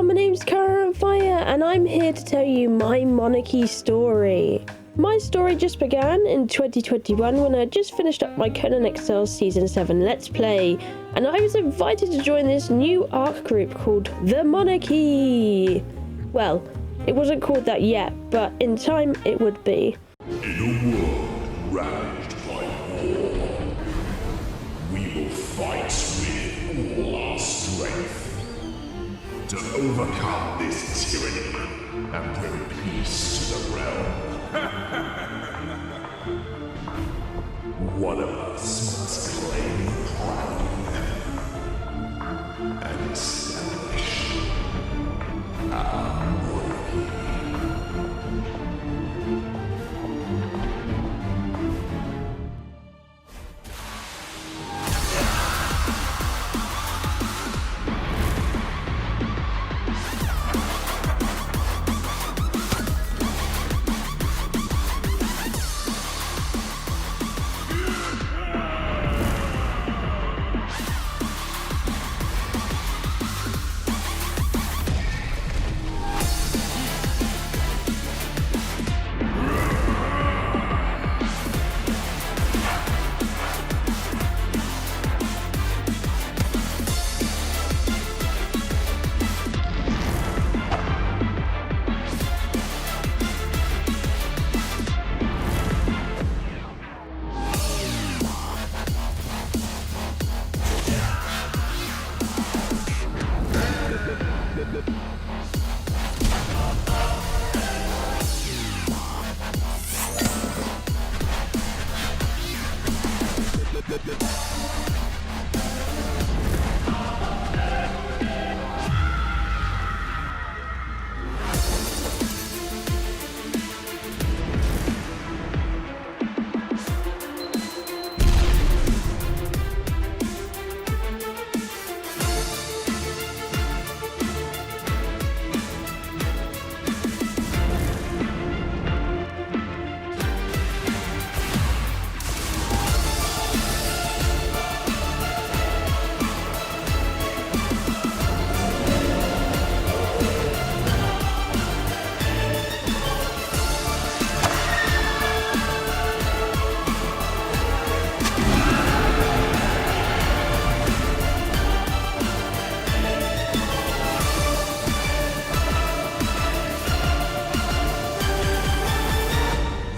y'all, my name's Kiahonfire and I'm here to tell you my Monarchy story. My story just began in 2021 when I had just finished up my Conan Exiles Season 7 Let's Play, and I was invited to join this new Ark group called the Monarchy. Well, it wasn't called that yet, but in time it would be. In a world ravaged by war, we will fight with all our strength to overcome this tyranny and bring peace to the realm. One of us must claim crown and establish our monarchy.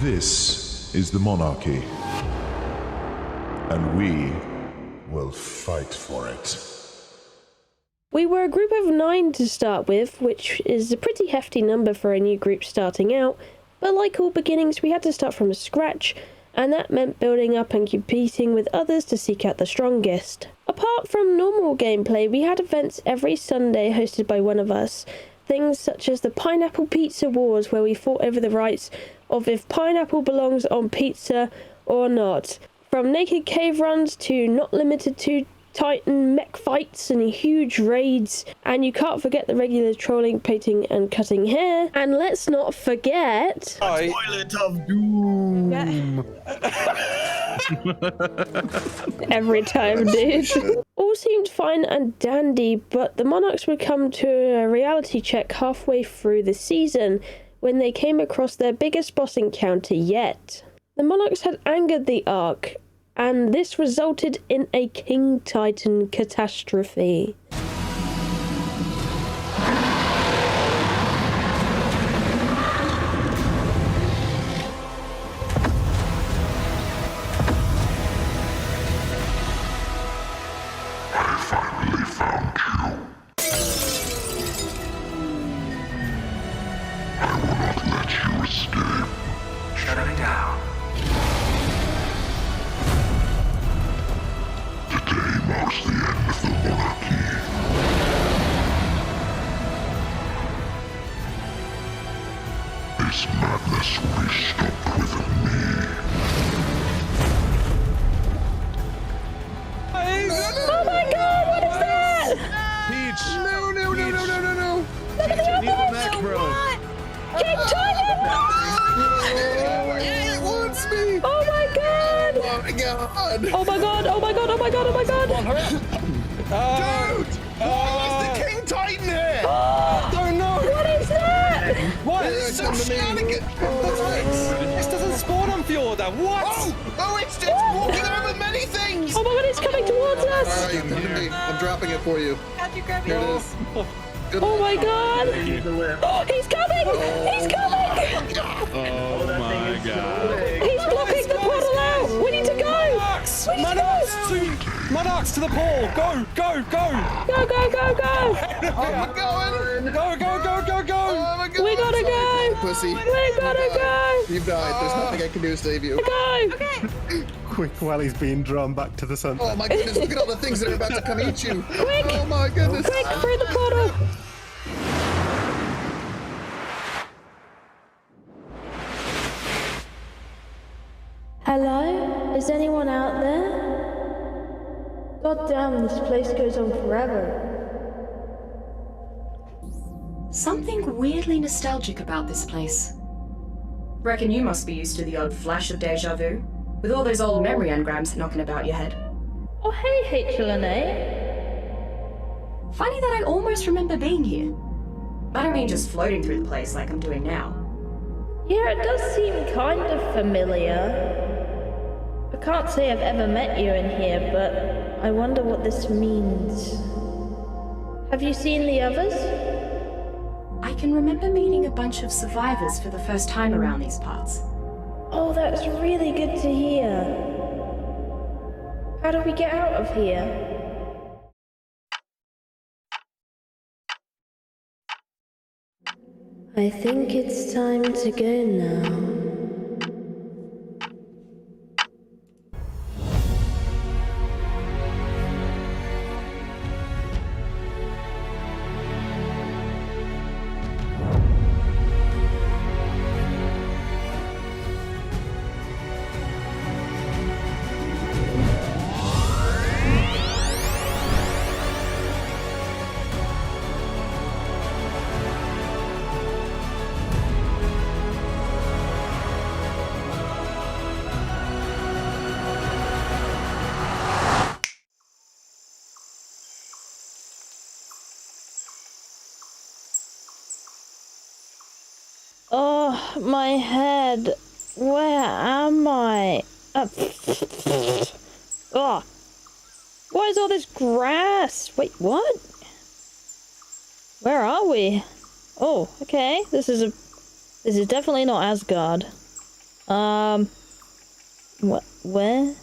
This is the Monarchy, and we will fight for it. We were a group of 9 to start with, which is a pretty hefty number for a new group starting out, but like all beginnings we had to start from scratch, and that meant building up and competing with others to seek out the strongest. Apart from normal gameplay, we had events every Sunday hosted by one of us. Things such as the Pineapple Pizza Wars, where we fought over the rights of if pineapple belongs on pizza or not. From naked cave runs to not limited to Titan mech fights and huge raids, and you can't forget the regular trolling, painting and cutting hair. And let's not forget... Toilet of Doom! Every time, dude. All seemed fine and dandy, but the Monarchs would come to a reality check halfway through the season when they came across their biggest boss encounter yet. The Monarchs had angered the Ark, and this resulted in a King Titan catastrophe. I finally found you. I will not let you escape. Shutting down. Today marks the end of the Monarchy. This madness will be stopped with me. Oh my god, what is that? Peach! No. Look at the Need the others! back, bro. King Titan! Yeah, it wants me! Oh my god! Oh my god! Oh my god, oh my god, oh my god, oh my god! Dude! Why was the King Titan here? for me. This doesn't spawn on Fjordur. What? Oh, it's walking over many things. Oh my god, it's coming towards All us! right, come to me. I'm dropping it for you. How'd you grab Here it it? is. Good Oh my luck. god! Oh, he's coming! He's coming! Oh my god. He's blocking the portal out! We need to go! Monarchs to the pole. Go. Go, go, go, go! I'm going. Go. Oh my God. We gotta go! Pussy. We gotta go! You've died. There's nothing I can do to save you. Go! Okay. Quick, while he's being drawn back to the center. Oh my goodness, look at all the things that are about to come eat you. Quick! Oh my goodness. Quick, through the portal! Hello? Is anyone out there? God damn, this place goes on forever. Something weirdly nostalgic about this place. Reckon you must be used to the odd flash of deja vu, with all those old memory engrams knocking about your head. Oh, hey, HLNA. Funny that I almost remember being here. I don't mean just floating through the place like I'm doing now. Yeah, it does seem kind of familiar. I can't say I've ever met you in here, but I wonder what this means. Have you seen the others? I can remember meeting a bunch of survivors for the first time around these parts. Oh, that's really good to hear. How do we get out of here? I think it's time to go now. Oh, my head. Where am I? Oh. What is all this grass? Wait, what? Where are we? Oh, okay. This is definitely not Asgard. What? Where?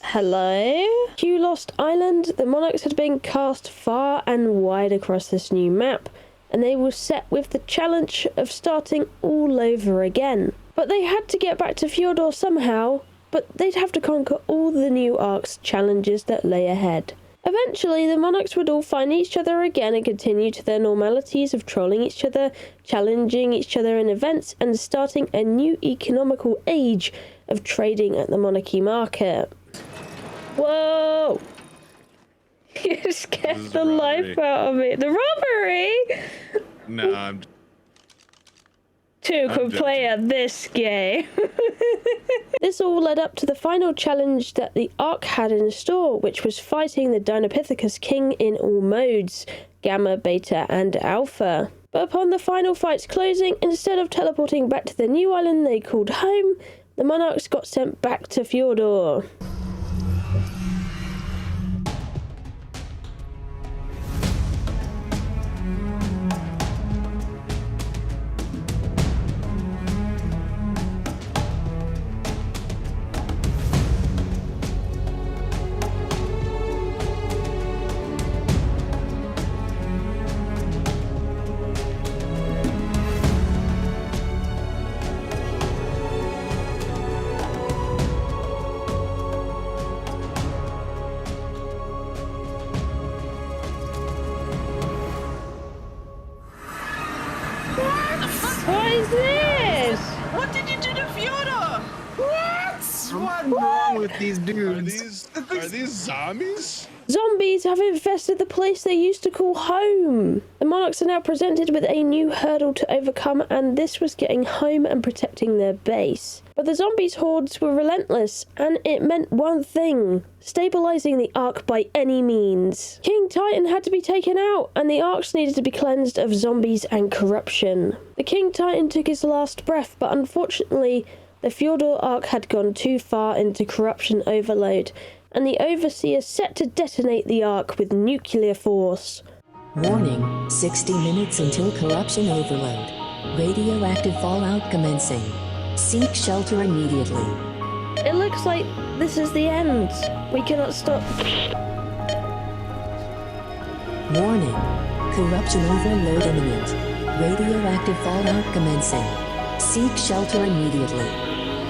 Hello? Q Lost Island. The Monarchs had been cast far and wide across this new map, and they were set with the challenge of starting all over again. But they had to get back to Fjordur somehow, but they'd have to conquer all the new Ark's challenges that lay ahead. Eventually, the Monarchs would all find each other again and continue to their normalities of trolling each other, challenging each other in events, and starting a new economical age of trading at the Monarchy market. Whoa! You scared the life out of me. The robbery? No, I'm. Two could play at this game. This all led up to the final challenge that the Ark had in store, which was fighting the Dinopithecus King in all modes, Gamma, Beta, and Alpha. But upon the final fight's closing, instead of teleporting back to the new island they called home, the Monarchs got sent back to Fjordur. What is this? What did you do to Fjordur? What's wrong with these dudes? Are these zombies? Zombies have infested the place they used to call home. The Monarchs are now presented with a new hurdle to overcome, and this was getting home and protecting their base. But the zombies' hordes were relentless, and it meant one thing: stabilizing the Ark by any means. King Titan had to be taken out, and the Arks needed to be cleansed of zombies and corruption. The King Titan took his last breath, but unfortunately, the Fjordur Ark had gone too far into corruption overload, and the Overseer set to detonate the Ark with nuclear force. Warning, 60 minutes until corruption overload. Radioactive fallout commencing. Seek shelter immediately. It looks like this is the end. We cannot stop. Warning, corruption overload imminent. Radioactive fallout commencing. Seek shelter immediately.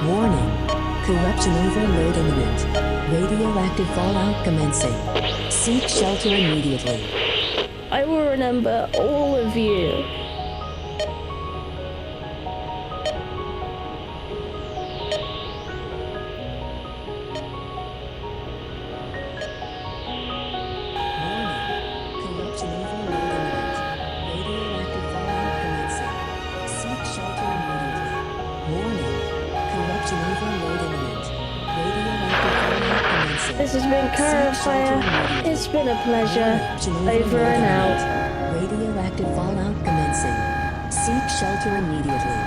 Warning, corruption overload imminent. Radioactive fallout commencing. Seek shelter immediately. I will remember all of you. Corruption overload imminent. Radioactive fallout commencing. Seek shelter immediately. Warning, corruption overload imminent. Radioactive fallout commencing. This has been Kiahonfire. It's been a pleasure. Over and out. Radioactive fallout commencing. Seek shelter immediately.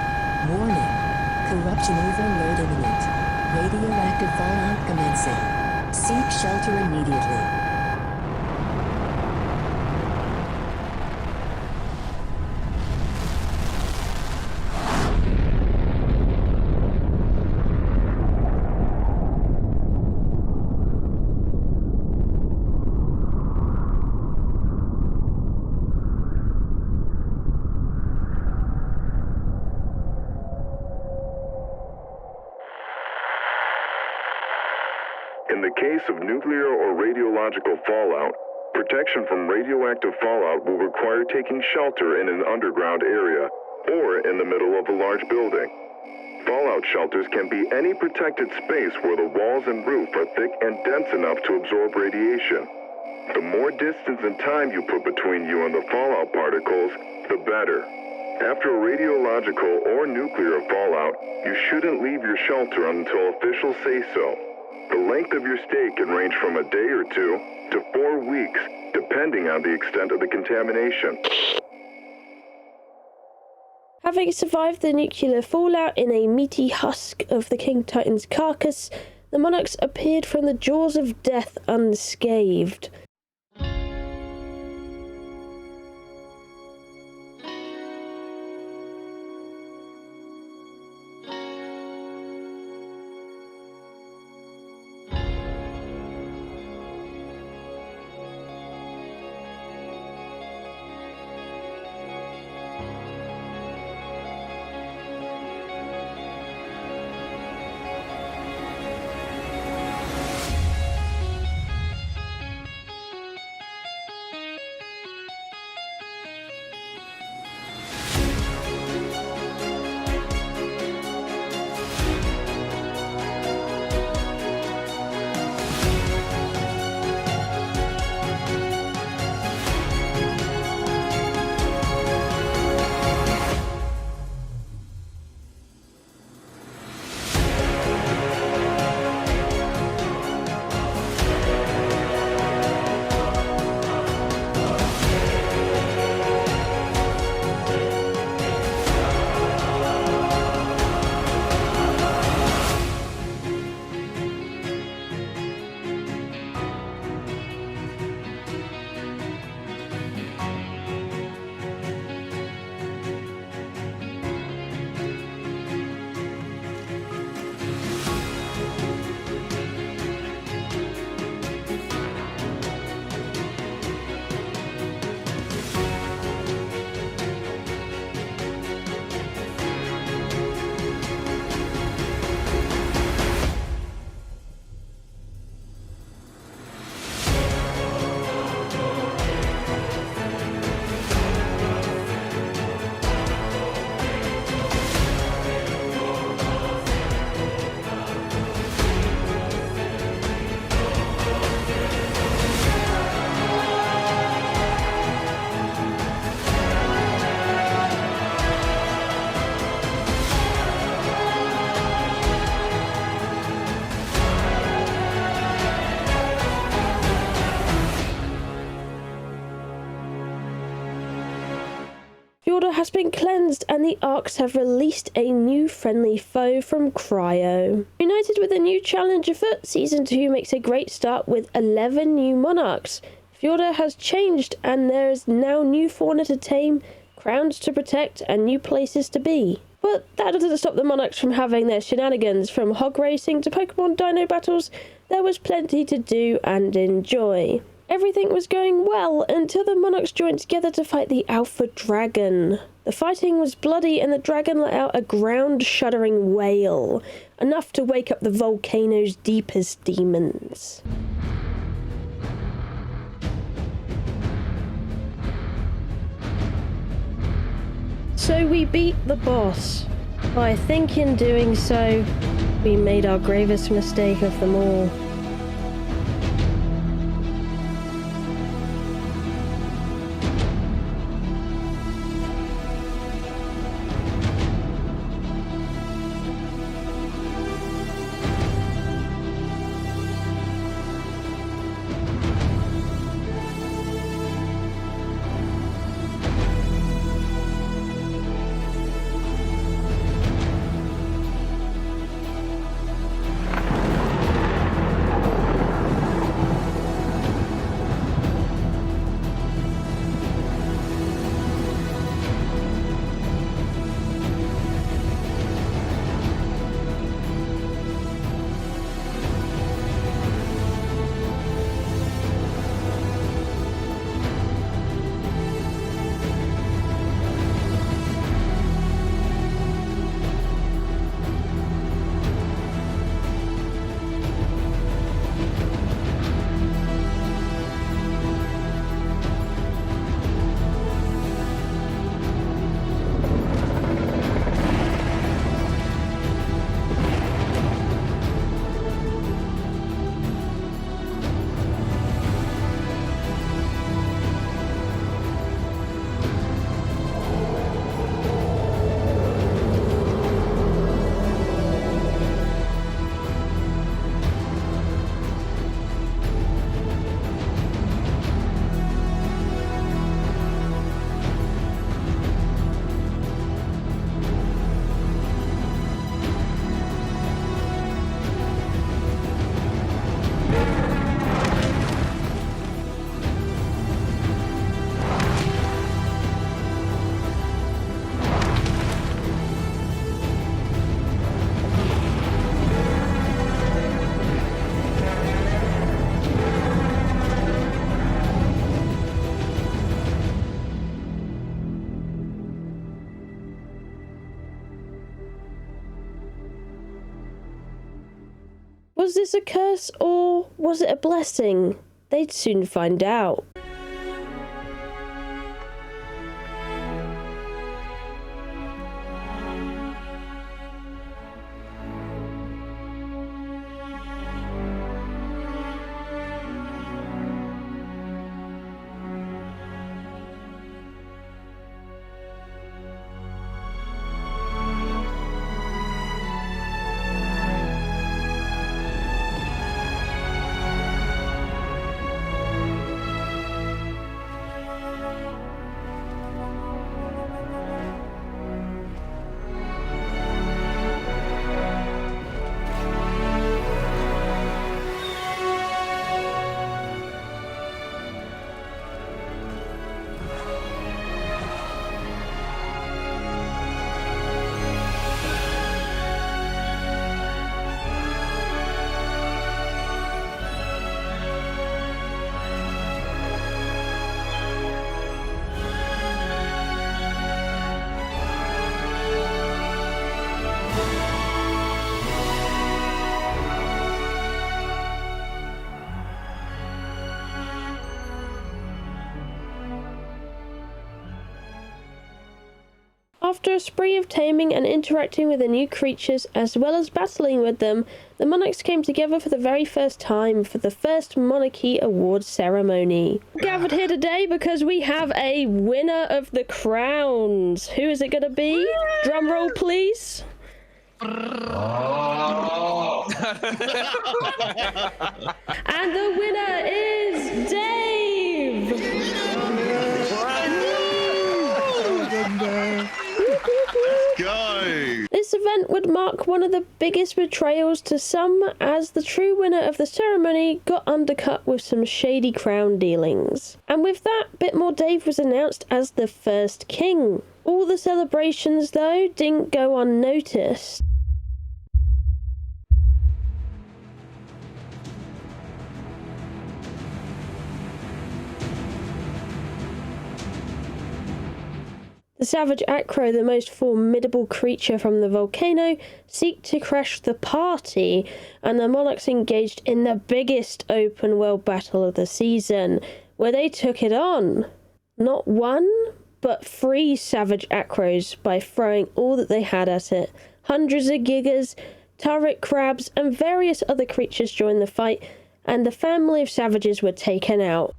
Warning, corruption overload imminent. Radioactive fallout commencing. Seek shelter immediately. In the case of nuclear or radiological fallout, protection from radioactive fallout will require taking shelter in an underground area or in the middle of a large building. Fallout shelters can be any protected space where the walls and roof are thick and dense enough to absorb radiation. The more distance and time you put between you and the fallout particles, the better. After a radiological or nuclear fallout, you shouldn't leave your shelter until officials say so. The length of your stay can range from a day or 2 to 4 weeks, depending on the extent of the contamination. Having survived the nuclear fallout in a meaty husk of the King Titan's carcass, the Monarchs appeared from the jaws of death unscathed. has been cleansed and the Arks have released a new friendly foe from Cryo. United with a new challenge afoot, Season 2 makes a great start with 11 new monarchs. Fjordur has changed and there is now new fauna to tame, crowns to protect and new places to be. But that doesn't stop the monarchs from having their shenanigans. From hog racing to Pokemon dino battles, there was plenty to do and enjoy. Everything was going well until the monarchs joined together to fight the Alpha Dragon. The fighting was bloody and the dragon let out a ground-shuddering wail, enough to wake up the volcano's deepest demons. So we beat the boss. I think in doing so, we made our gravest mistake of them all. Was this a curse or was it a blessing? They'd soon find out. After a spree of taming and interacting with the new creatures, as well as battling with them, the monarchs came together for the very first time for the first Monarchy Awards ceremony. We're gathered here today because we have a winner of the crowns. Who is it going to be? Drum roll, please. And the winner is Dave! event would mark one of the biggest betrayals to some, as the true winner of the ceremony got undercut with some shady crown dealings. And with that, Bitmore Dave was announced as the first king. All the celebrations, though, didn't go unnoticed. The savage Acro, the most formidable creature from the volcano, seeked to crash the party, and the monarchs engaged in the biggest open world battle of the season, where they took it on. Not one, but 3 savage Acros by throwing all that they had at it. Hundreds of gigas, turret crabs, and various other creatures joined the fight, and the family of savages were taken out.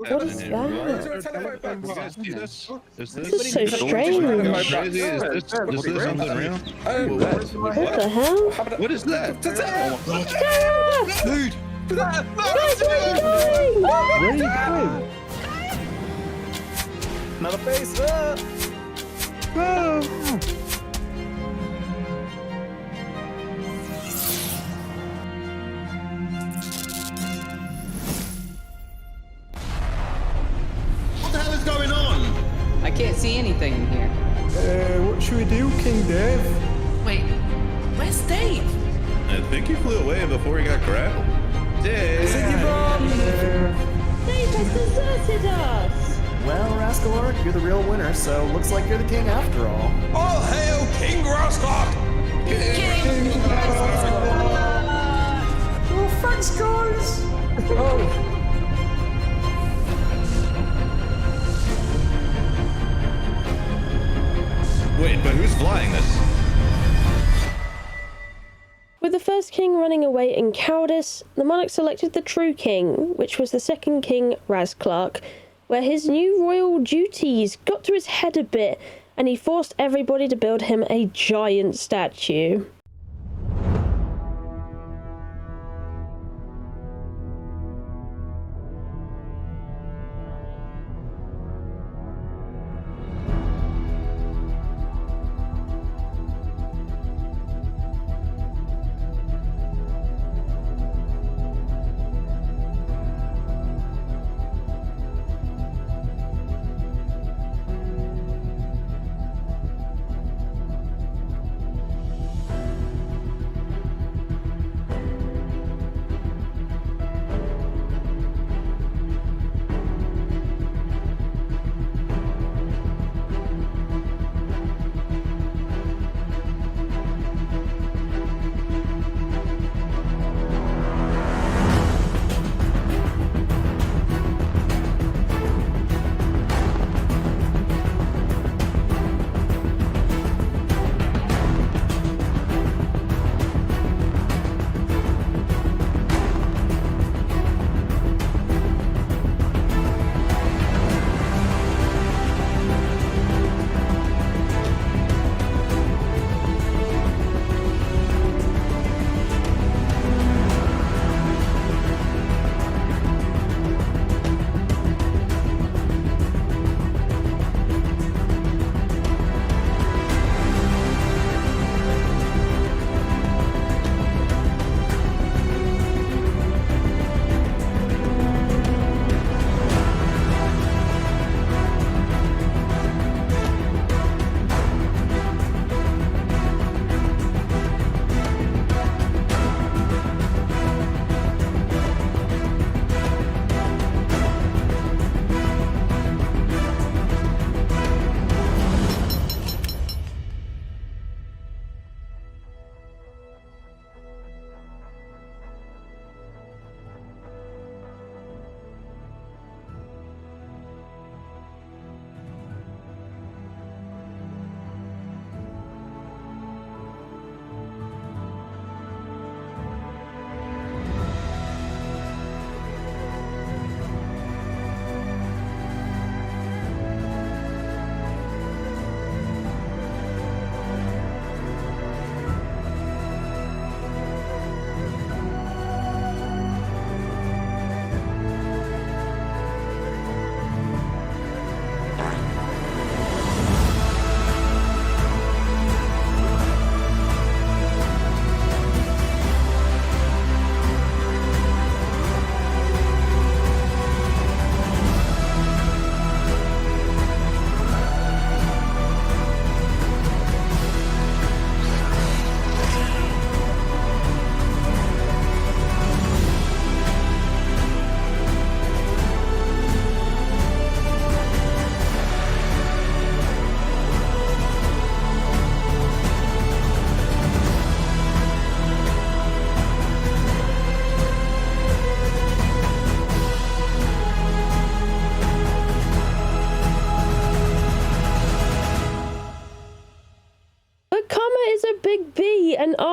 What is that? You guys see this? Is This is so strange. crazy? Is this something real? What the hell? What is that? Dude! Another face! What the hell is going on? I can't see anything in here. What should we do, King Dave? Wait, where's Dave? I think he flew away before he got grappled. Dave! Dave has deserted us! Well, Rascal Ark, you're the real winner, so looks like you're the king after all. All hail King Roscock! Oh, thanks, guys! Oh. Wait, but who's flying this? With the first king running away in cowardice, the monarch selected the true king, which was the second king, Raz Clark, where his new royal duties got to his head a bit, and he forced everybody to build him a giant statue.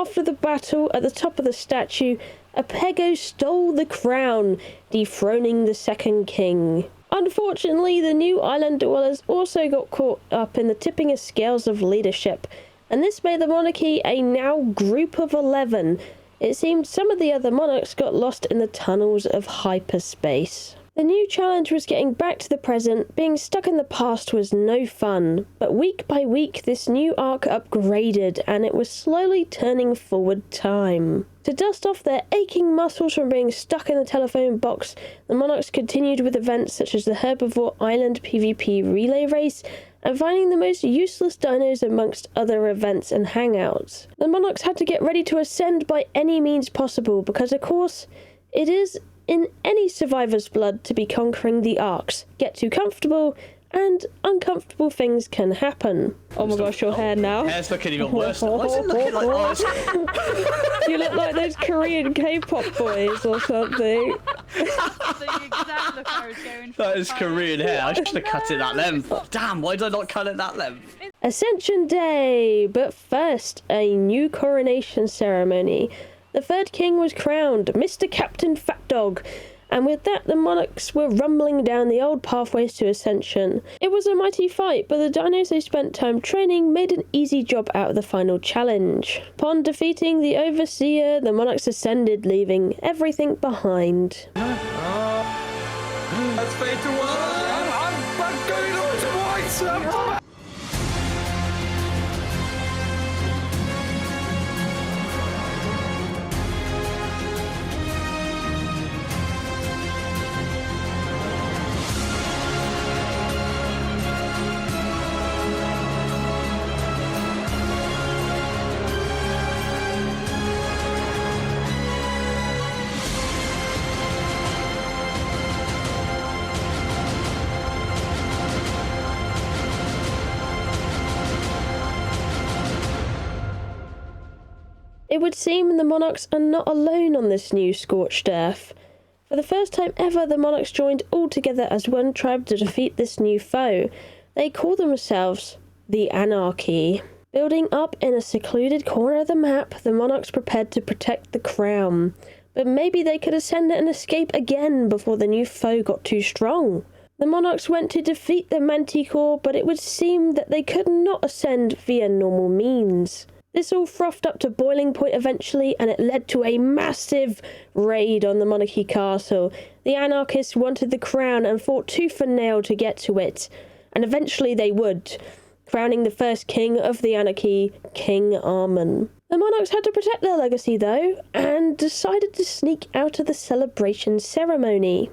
after the battle at the top of the statue, Apego stole the crown, dethroning the second king. Unfortunately, the new island dwellers also got caught up in the tipping of scales of leadership, and this made the monarchy a now group of 11. It seemed some of the other monarchs got lost in the tunnels of hyperspace. The new challenge was getting back to the present. Being stuck in the past was no fun, but week by week this new Ark upgraded and it was slowly turning forward time. To dust off their aching muscles from being stuck in the telephone box, the monarchs continued with events such as the Herbivore Island PvP relay race and finding the most useless dinos amongst other events and hangouts. The monarchs had to get ready to ascend by any means possible because, of course, it is in any survivor's blood to be conquering the arcs. Get too comfortable and uncomfortable things can happen. Oh my gosh, your hair now. Hair's looking even worse. Why is it looking like this? You look like those Korean K-pop boys or something. The exact look I was going for. That is Korean hair. I should have cut it that length. Damn, why did I not cut it that length? Ascension Day! But first, a new coronation ceremony. The third king was crowned, Mr. Captain Fat Dog, and with that the monarchs were rumbling down the old pathways to Ascension. It was a mighty fight, but the dinos they spent time training made an easy job out of the final challenge. Upon defeating the Overseer, the monarchs ascended, leaving everything behind. That's fate to I'm going on to white. It would seem the monarchs are not alone on this new Scorched Earth. For the first time ever, the monarchs joined all together as one tribe to defeat this new foe. They call themselves the Anarchy. Building up in a secluded corner of the map, the monarchs prepared to protect the crown. But maybe they could ascend and escape again before the new foe got too strong. The monarchs went to defeat the Manticore, but it would seem that they could not ascend via normal means. This all frothed up to boiling point eventually, and it led to a massive raid on the Monarchy Castle. The anarchists wanted the crown and fought tooth and nail to get to it, and eventually they would, crowning the first king of the Anarchy, King Armon. The monarchs had to protect their legacy though, and decided to sneak out of the celebration ceremony.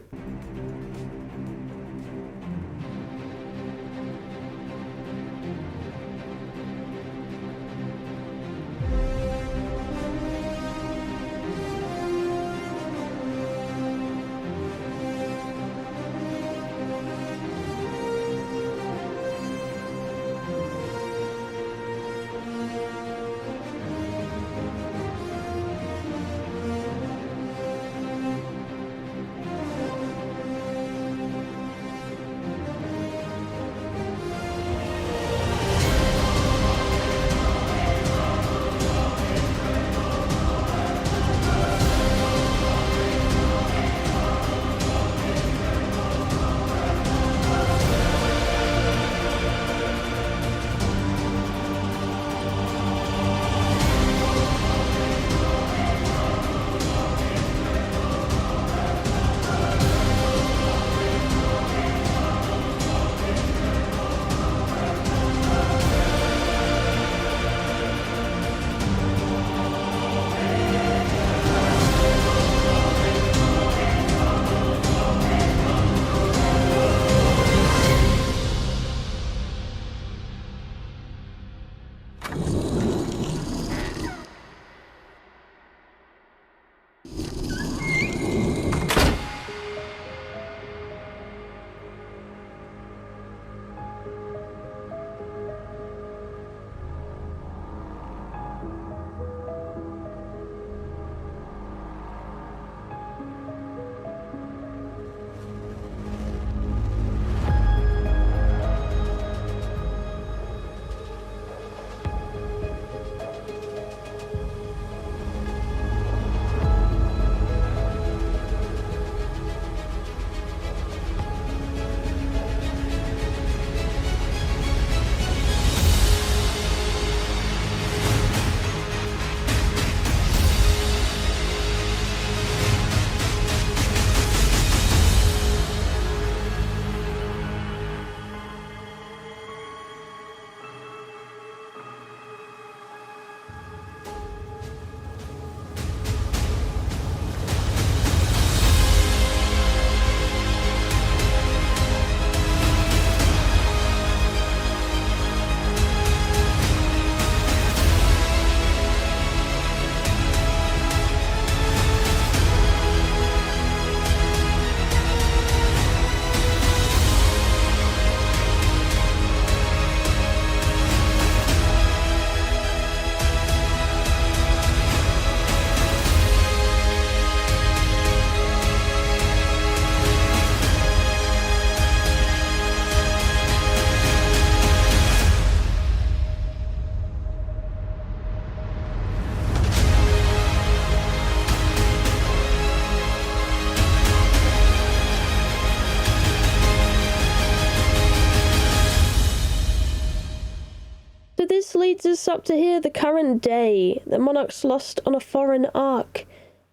this leads us up to here, the current day. The Monarchs lost on a foreign ark.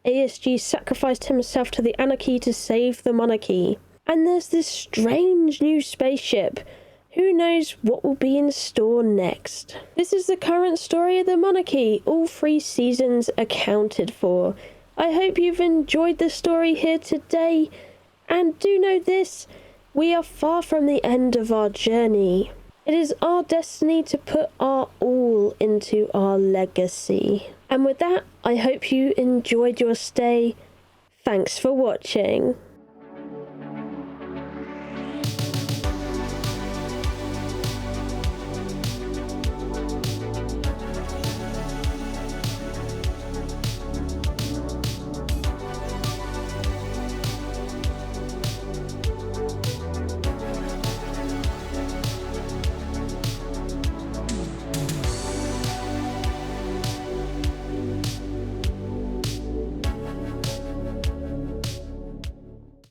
ASG sacrificed himself to the Anarchy to save the Monarchy. And there's this strange new spaceship. Who knows what will be in store next? This is the current story of the Monarchy, all 3 seasons accounted for. I hope you've enjoyed the story here today. And do know this, we are far from the end of our journey. It is our destiny to put our all into our legacy. And with that, I hope you enjoyed your stay. Thanks for watching.